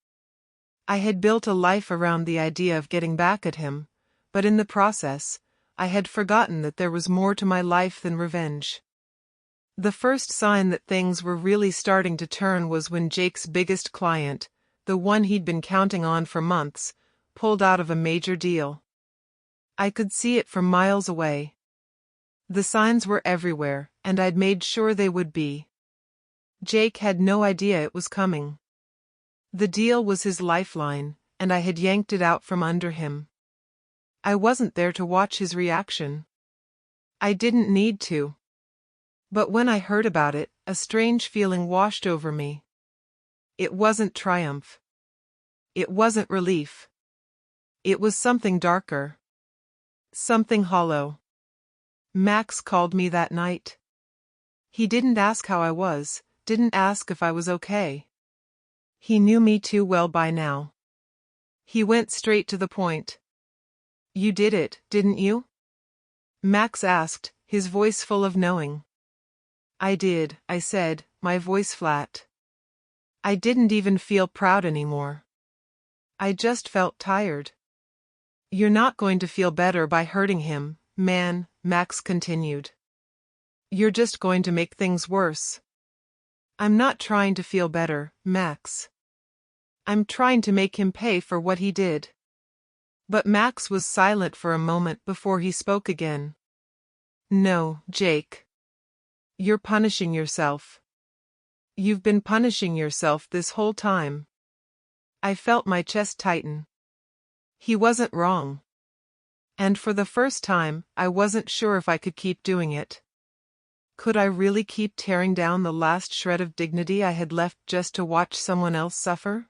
I had built a life around the idea of getting back at him, but in the process, I had forgotten that there was more to my life than revenge. The first sign that things were really starting to turn was when Jake's biggest client, the one he'd been counting on for months, pulled out of a major deal. I could see it from miles away. The signs were everywhere, and I'd made sure they would be. Jake had no idea it was coming. The deal was his lifeline, and I had yanked it out from under him. I wasn't there to watch his reaction. I didn't need to. But when I heard about it, a strange feeling washed over me. It wasn't triumph. It wasn't relief. It was something darker. Something hollow. Max called me that night. He didn't ask how I was, didn't ask if I was okay. He knew me too well by now. He went straight to the point. You did it, didn't you? Max asked, his voice full of knowing. I did, I said, my voice flat. I didn't even feel proud anymore. I just felt tired. You're not going to feel better by hurting him, man, Max continued. You're just going to make things worse. I'm not trying to feel better, Max. I'm trying to make him pay for what he did. But Max was silent for a moment before he spoke again. No, Jake. You're punishing yourself. You've been punishing yourself this whole time. I felt my chest tighten. He wasn't wrong. And for the first time, I wasn't sure if I could keep doing it. Could I really keep tearing down the last shred of dignity I had left just to watch someone else suffer?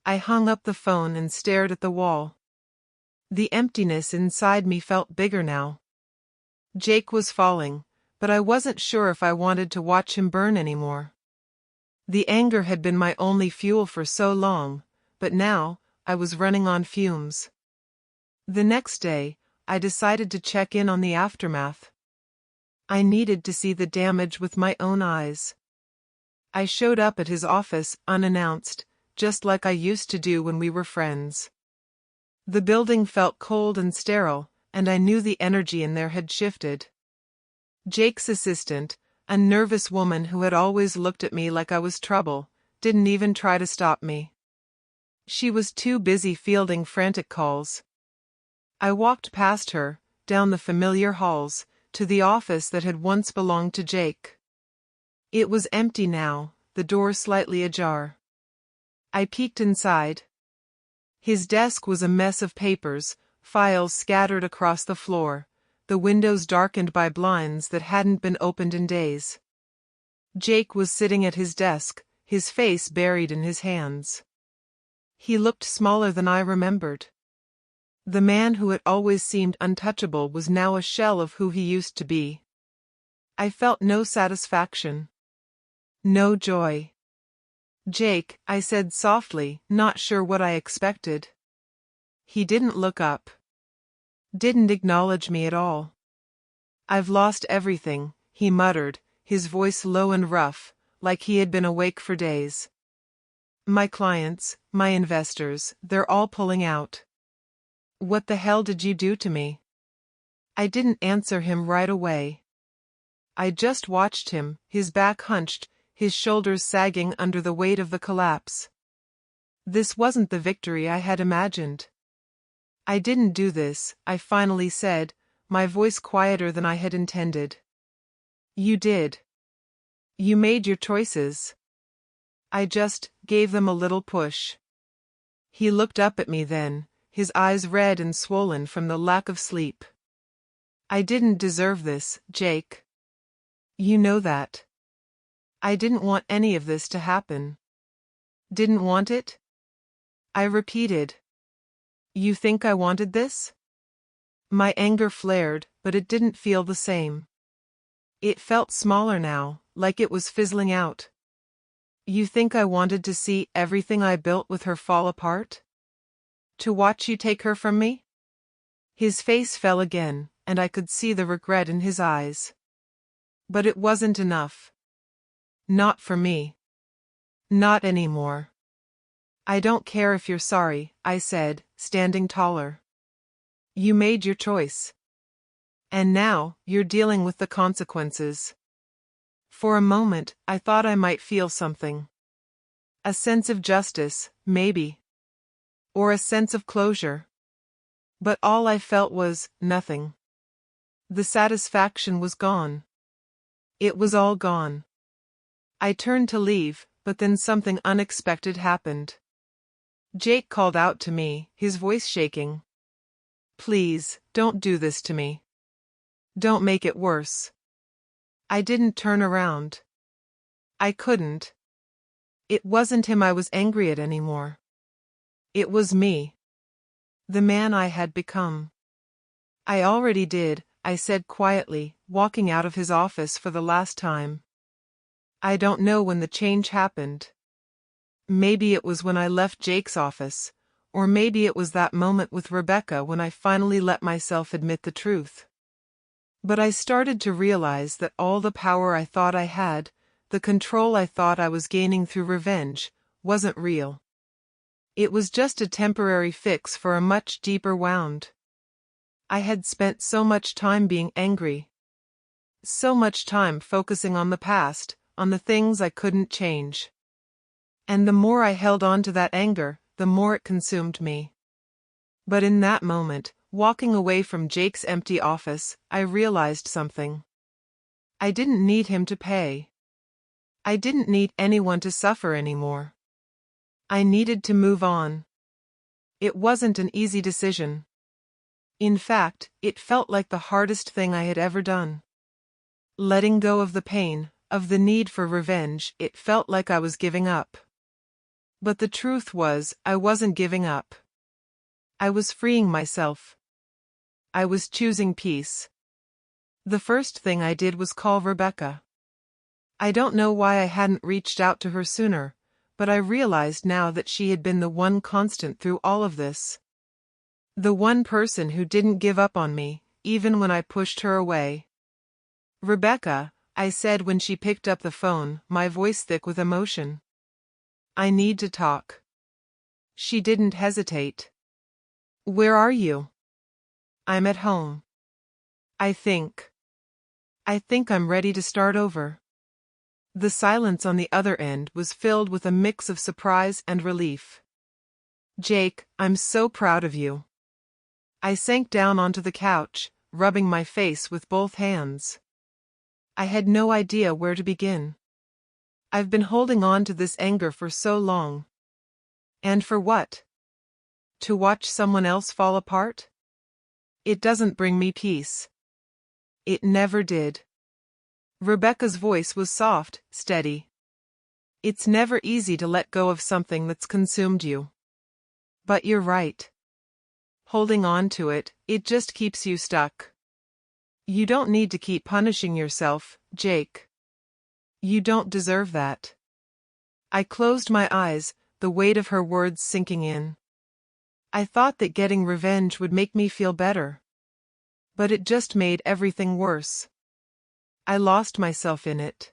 I hung up the phone and stared at the wall. The emptiness inside me felt bigger now. Jake was falling, but I wasn't sure if I wanted to watch him burn anymore. The anger had been my only fuel for so long, but now, I was running on fumes. The next day, I decided to check in on the aftermath. I needed to see the damage with my own eyes. I showed up at his office unannounced, just like I used to do when we were friends. The building felt cold and sterile, and I knew the energy in there had shifted. Jake's assistant, a nervous woman who had always looked at me like I was trouble, didn't even try to stop me. She was too busy fielding frantic calls. I walked past her, down the familiar halls, to the office that had once belonged to Jake. It was empty now, the door slightly ajar. I peeked inside. His desk was a mess of papers, files scattered across the floor, the windows darkened by blinds that hadn't been opened in days. Jake was sitting at his desk, his face buried in his hands. He looked smaller than I remembered. The man who had always seemed untouchable was now a shell of who he used to be. I felt no satisfaction. No joy. "Jake," I said softly, not sure what I expected. He didn't look up. Didn't acknowledge me at all. "I've lost everything," he muttered, his voice low and rough, like he had been awake for days. "My clients, my investors, they're all pulling out." "What the hell did you do to me?" I didn't answer him right away. I just watched him, his back hunched, his shoulders sagging under the weight of the collapse. This wasn't the victory I had imagined. "I didn't do this," I finally said, my voice quieter than I had intended. "You did. You made your choices." I just gave them a little push. He looked up at me then, his eyes red and swollen from the lack of sleep. "I didn't deserve this, Jake. You know that. I didn't want any of this to happen." "Didn't want it?" I repeated. "You think I wanted this?" My anger flared, but it didn't feel the same. It felt smaller now, like it was fizzling out. "You think I wanted to see everything I built with her fall apart? To watch you take her from me?" His face fell again, and I could see the regret in his eyes. "But it wasn't enough. Not for me. Not anymore." "I don't care if you're sorry," I said, standing taller. "You made your choice. And now, you're dealing with the consequences." For a moment, I thought I might feel something. A sense of justice, maybe. Or a sense of closure. But all I felt was nothing. The satisfaction was gone. It was all gone. I turned to leave, but then something unexpected happened. Jake called out to me, his voice shaking. "Please, don't do this to me. Don't make it worse." I didn't turn around. I couldn't. It wasn't him I was angry at anymore. It was me. The man I had become. "I already did," I said quietly, walking out of his office for the last time. I don't know when the change happened. Maybe it was when I left Jake's office, or maybe it was that moment with Rebecca when I finally let myself admit the truth. But I started to realize that all the power I thought I had, the control I thought I was gaining through revenge, wasn't real. It was just a temporary fix for a much deeper wound. I had spent so much time being angry. So much time focusing on the past, on the things I couldn't change. And the more I held on to that anger, the more it consumed me. But in that moment, walking away from Jake's empty office, I realized something. I didn't need him to pay. I didn't need anyone to suffer anymore. I needed to move on. It wasn't an easy decision. In fact, it felt like the hardest thing I had ever done. Letting go of the pain, of the need for revenge, it felt like I was giving up. But the truth was, I wasn't giving up. I was freeing myself. I was choosing peace. The first thing I did was call Rebecca. I don't know why I hadn't reached out to her sooner, but I realized now that she had been the one constant through all of this. The one person who didn't give up on me, even when I pushed her away. "Rebecca," I said when she picked up the phone, my voice thick with emotion. "I need to talk." She didn't hesitate. "Where are you?" "I'm at home. I think I'm ready to start over." The silence on the other end was filled with a mix of surprise and relief. "Jake, I'm so proud of you." I sank down onto the couch, rubbing my face with both hands. I had no idea where to begin. I've been holding on to this anger for so long. And for what? To watch someone else fall apart? It doesn't bring me peace. It never did. Rebecca's voice was soft, steady. It's never easy to let go of something that's consumed you. But you're right. Holding on to it, it just keeps you stuck. You don't need to keep punishing yourself, Jake. You don't deserve that. I closed my eyes, the weight of her words sinking in. I thought that getting revenge would make me feel better. But it just made everything worse. I lost myself in it.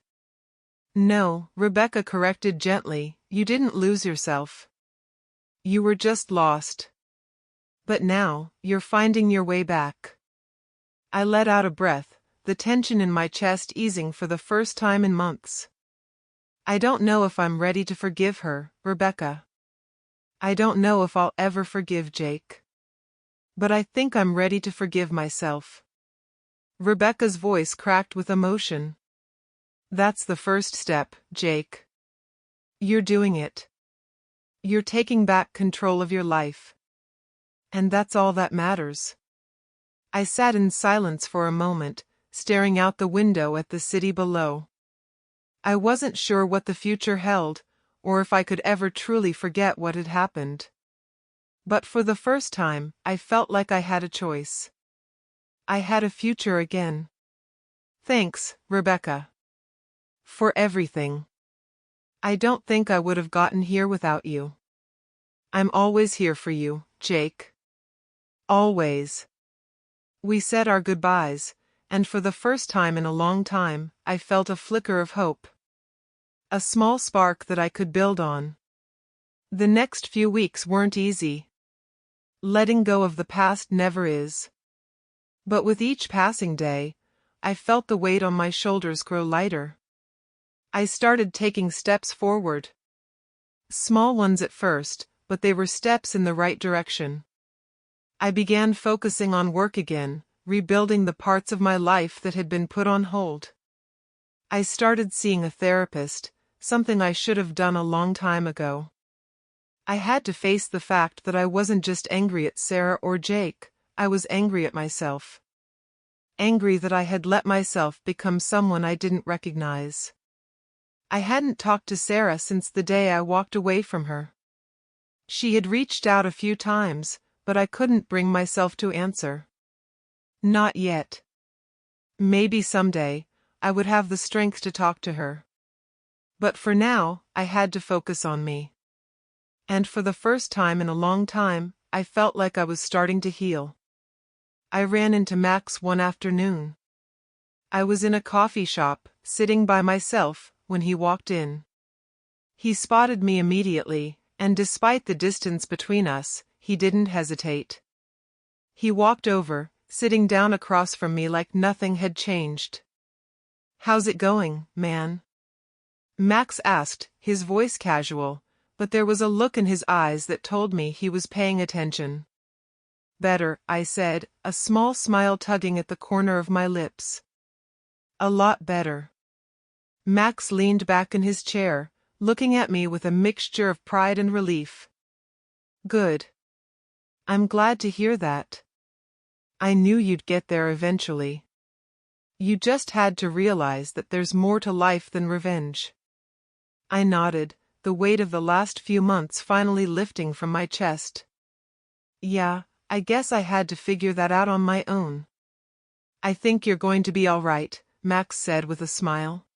"No," Rebecca corrected gently, "you didn't lose yourself. You were just lost. But now, you're finding your way back." I let out a breath, the tension in my chest easing for the first time in months. I don't know if I'm ready to forgive her, Rebecca. I don't know if I'll ever forgive Jake. But I think I'm ready to forgive myself. Rebecca's voice cracked with emotion. "That's the first step, Jake. You're doing it. You're taking back control of your life. And that's all that matters." I sat in silence for a moment, staring out the window at the city below. I wasn't sure what the future held, or if I could ever truly forget what had happened. But for the first time, I felt like I had a choice. I had a future again. Thanks, Rebecca. For everything. I don't think I would have gotten here without you. I'm always here for you, Jake. Always. We said our goodbyes, and for the first time in a long time, I felt a flicker of hope. A small spark that I could build on. The next few weeks weren't easy. Letting go of the past never is. But with each passing day, I felt the weight on my shoulders grow lighter. I started taking steps forward. Small ones at first, but they were steps in the right direction. I began focusing on work again, rebuilding the parts of my life that had been put on hold. I started seeing a therapist, something I should have done a long time ago. I had to face the fact that I wasn't just angry at Sarah or Jake, I was angry at myself. Angry that I had let myself become someone I didn't recognize. I hadn't talked to Sarah since the day I walked away from her. She had reached out a few times, but I couldn't bring myself to answer. Not yet. Maybe someday, I would have the strength to talk to her. But for now, I had to focus on me. And for the first time in a long time, I felt like I was starting to heal. I ran into Max one afternoon. I was in a coffee shop, sitting by myself, when he walked in. He spotted me immediately, and despite the distance between us, he didn't hesitate. He walked over, sitting down across from me like nothing had changed. "How's it going, man?" Max asked, his voice casual, but there was a look in his eyes that told me he was paying attention. "Better," I said, a small smile tugging at the corner of my lips. "A lot better." Max leaned back in his chair, looking at me with a mixture of pride and relief. "Good. I'm glad to hear that. I knew you'd get there eventually. You just had to realize that there's more to life than revenge." I nodded, the weight of the last few months finally lifting from my chest. "Yeah, I guess I had to figure that out on my own." "I think you're going to be all right," Max said with a smile.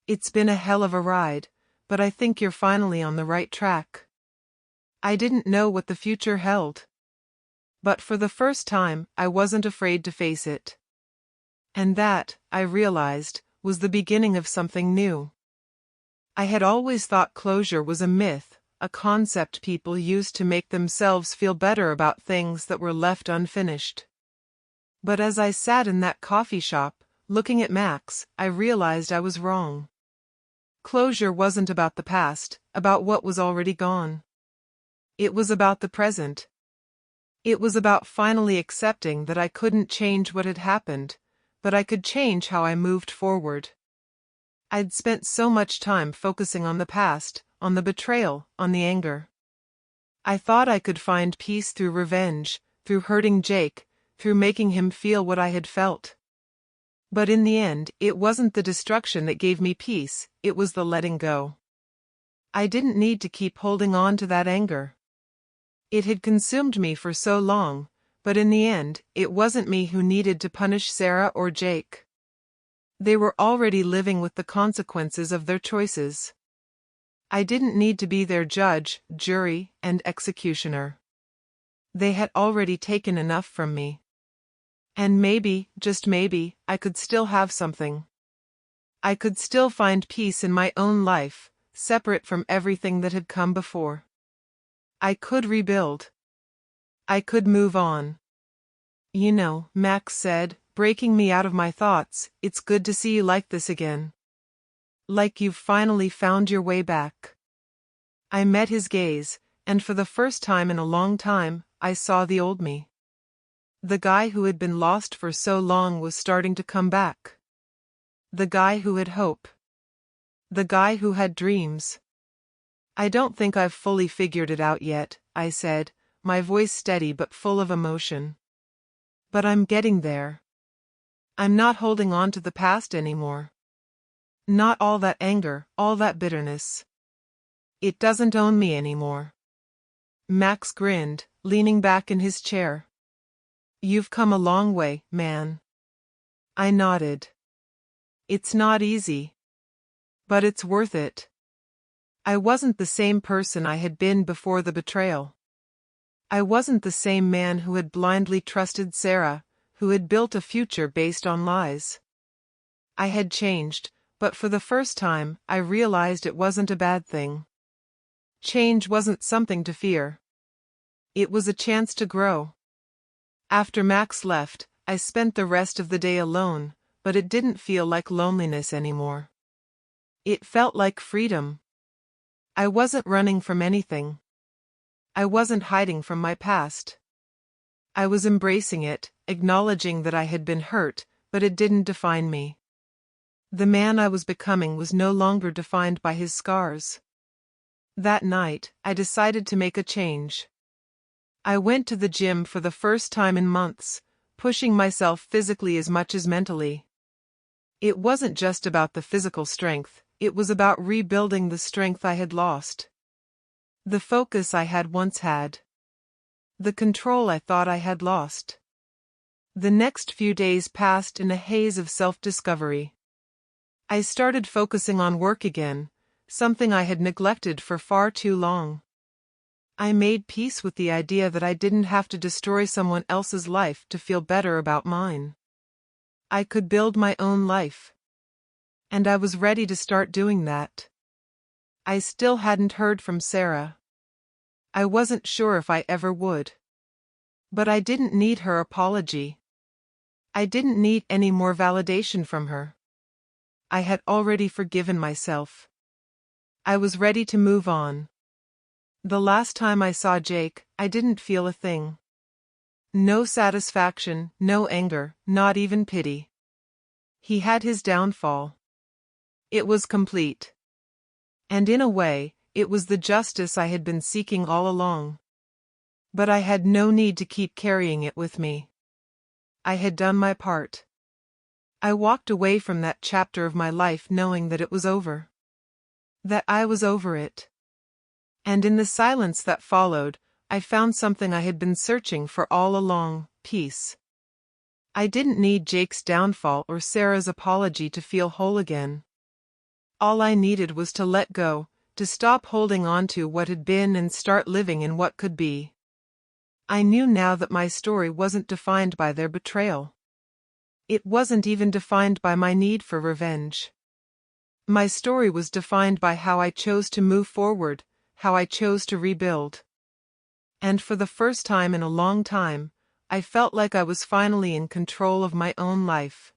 "It's been a hell of a ride, but I think you're finally on the right track." I didn't know what the future held. But for the first time, I wasn't afraid to face it. And that, I realized, was the beginning of something new. I had always thought closure was a myth, a concept people used to make themselves feel better about things that were left unfinished. But as I sat in that coffee shop, looking at Max, I realized I was wrong. closure wasn't about the past, about what was already gone. It was about the present. It was about finally accepting that I couldn't change what had happened, but I could change how I moved forward. I'd spent so much time focusing on the past, on the betrayal, on the anger. I thought I could find peace through revenge, through hurting Jake, through making him feel what I had felt. But in the end, it wasn't the destruction that gave me peace, it was the letting go. I didn't need to keep holding on to that anger. It had consumed me for so long, but in the end, it wasn't me who needed to punish Sarah or Jake. They were already living with the consequences of their choices. I didn't need to be their judge, jury, and executioner. They had already taken enough from me. And maybe, just maybe, I could still have something. I could still find peace in my own life, separate from everything that had come before. I could rebuild. I could move on. You know, Max said, breaking me out of my thoughts, it's good to see you like this again. Like you've finally found your way back. I met his gaze, and for the first time in a long time, I saw the old me. The guy who had been lost for so long was starting to come back. The guy who had hope. The guy who had dreams. I don't think I've fully figured it out yet, I said, my voice steady but full of emotion. But I'm getting there. I'm not holding on to the past anymore. Not all that anger, all that bitterness. It doesn't own me anymore. Max grinned, leaning back in his chair. You've come a long way, man. I nodded. It's not easy. But it's worth it. I wasn't the same person I had been before the betrayal. I wasn't the same man who had blindly trusted Sarah, who had built a future based on lies. I had changed, but for the first time, I realized it wasn't a bad thing. Change wasn't something to fear. It was a chance to grow. After Max left, I spent the rest of the day alone, but it didn't feel like loneliness anymore. It felt like freedom. I wasn't running from anything. I wasn't hiding from my past. I was embracing it, acknowledging that I had been hurt, but it didn't define me. The man I was becoming was no longer defined by his scars. That night, I decided to make a change. I went to the gym for the first time in months, pushing myself physically as much as mentally. It wasn't just about the physical strength, it was about rebuilding the strength I had lost. The focus I had once had. The control I thought I had lost. The next few days passed in a haze of self-discovery. I started focusing on work again, something I had neglected for far too long. I made peace with the idea that I didn't have to destroy someone else's life to feel better about mine. I could build my own life. And I was ready to start doing that. I still hadn't heard from Sarah. I wasn't sure if I ever would. But I didn't need her apology. I didn't need any more validation from her. I had already forgiven myself. I was ready to move on. The last time I saw Jake, I didn't feel a thing. No satisfaction, no anger, not even pity. He had his downfall. It was complete. And in a way, it was the justice I had been seeking all along. But I had no need to keep carrying it with me. I had done my part. I walked away from that chapter of my life knowing that it was over. That I was over it. And in the silence that followed, I found something I had been searching for all along: peace. I didn't need Jake's downfall or Sarah's apology to feel whole again. All I needed was to let go, to stop holding on to what had been and start living in what could be. I knew now that my story wasn't defined by their betrayal. It wasn't even defined by my need for revenge. My story was defined by how I chose to move forward, how I chose to rebuild. And for the first time in a long time, I felt like I was finally in control of my own life.